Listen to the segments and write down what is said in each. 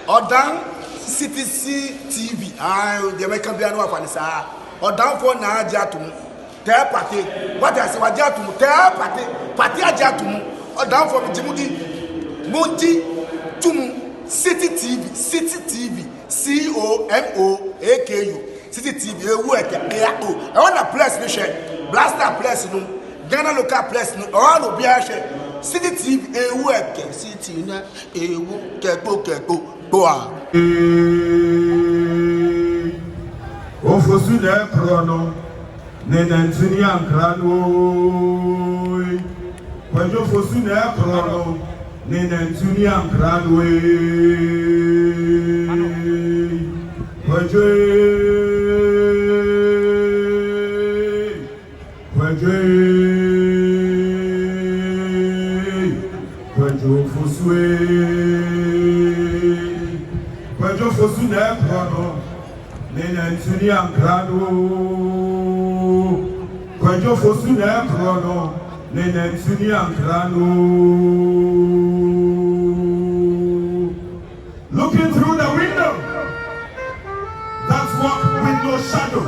Odan CTC TV. The American piano of Anissa. Odan for na Jatum. Tell party. What I say, what Jatum? Tell party Jatum. Odan for Jimudi. Monty Tum City TV. COMOAKU. City TV. I want a place to share. Blaster place no. Ghana local place no. All will be a share. City TV. City na. Keko. Boa. Ofosu de krono. Nenantuni ankrano. Kwadwo Ofosu de krono. Nenantuni ankrano. Kwadwo Ofosu Kwadwo Ofosu na krono nenantuni ankrano Kwadwo Ofosu na krono nenantuni ankrano. Looking through the window, that's walk with no shadow.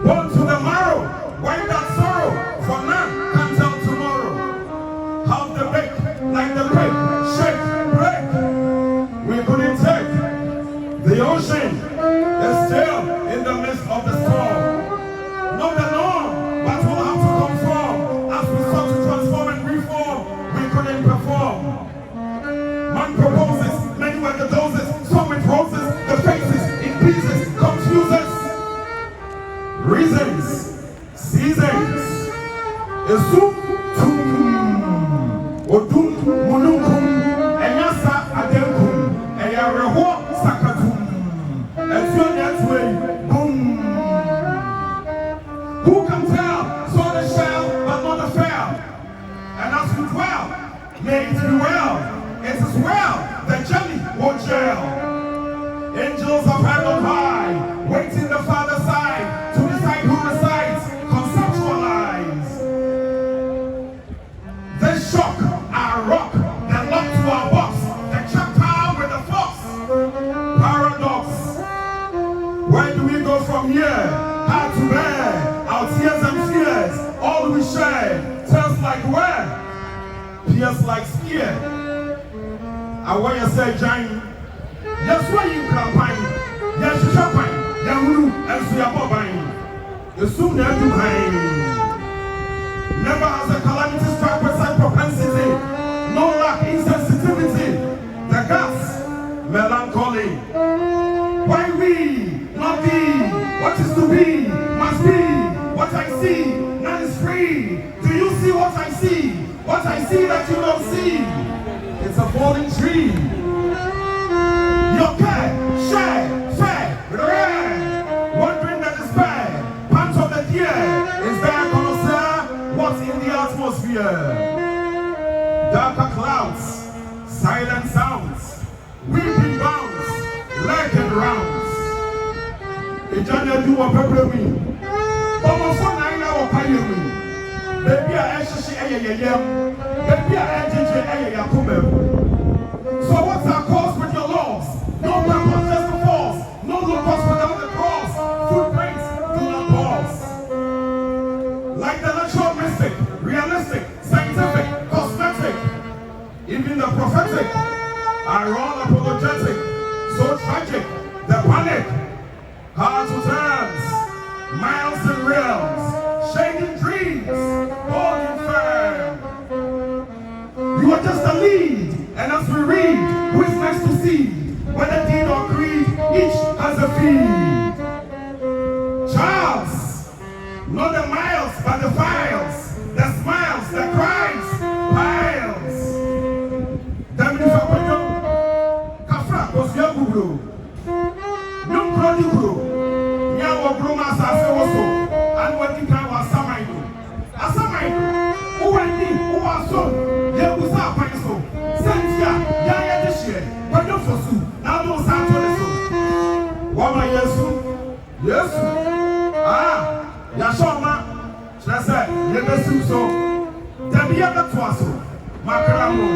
Born to the marrow, wipe that sorrow, for none can tell tomorrow. How the break, like the break, shake, break. We couldn't take the ocean is still in the midst of the storm. Not the norm, but we'll have to conform. As we sought to transform and reform, we couldn't perform. Man proposes, many were the doses, some with roses, the faces in pieces, confuses. Reasons, seasons, Esum tum, Odum mununkum, Enyasa adenkum, Eyareho sakatum, Etio netway, boom. Who can tell? Saw the shell, but not the fail. And as we dwell, may it be well. It is well, the jelly will gel. Angels of heaven high, waiting the Father's side to decide who resides, conceptualize. They shock our rock, then lock to our box, the chapter with the fox. Paradox. Where do we go from here? How to bear our tears and fears, all we share. Tells like where? Pierce like spear. I want you to say, Johnny, yes, why you campaign? Yes, you champagne, Yamuru, and Siabobine. You soon have to hang. Never has a calamity struck with such propensity. No lack, insensitivity. The gas, melancholy. Why we, not thee? What is to be, must be. What I see, none is free. Do you see what I see? What I see that you don't see? It's a falling tree. Your care, share, fair, rare. Wondering the despair. Punch of the deer. Is there, connoisseur? What's in the atmosphere? Darker clouds, silent sounds, weeping bounds, lurking rounds. Ejanya do a pepper me. Almost 9 hours pay me. Baby, I actually Baby, I so what's our cause with your laws? No weapons, just the false. No locals without the cross. Footprints do not pause. Like the natural mystic, realistic, scientific, cosmetic, even the prophetic, iron apologetic, so tragic, the panic, hard to turns, miles and realms, shading dreams, holding firm. You are just a lead, and as we read, who is next to see? Whether deed or creed, each has a feed. Charles, not the miles, but the files, the smiles, the cries, piles. Damn you for you. Kafra was your guru. No produce. Yawa Bruma Sasso, and what you can was Samaino. Asamaino, who I need, who are so. Sentia, Yaya this year, Kwadwo Ofosu, now no Santo. Wama Yesu, Yesu, Yashoma, Shasa, Yebesu so, Tabia Twaso, Makaramo,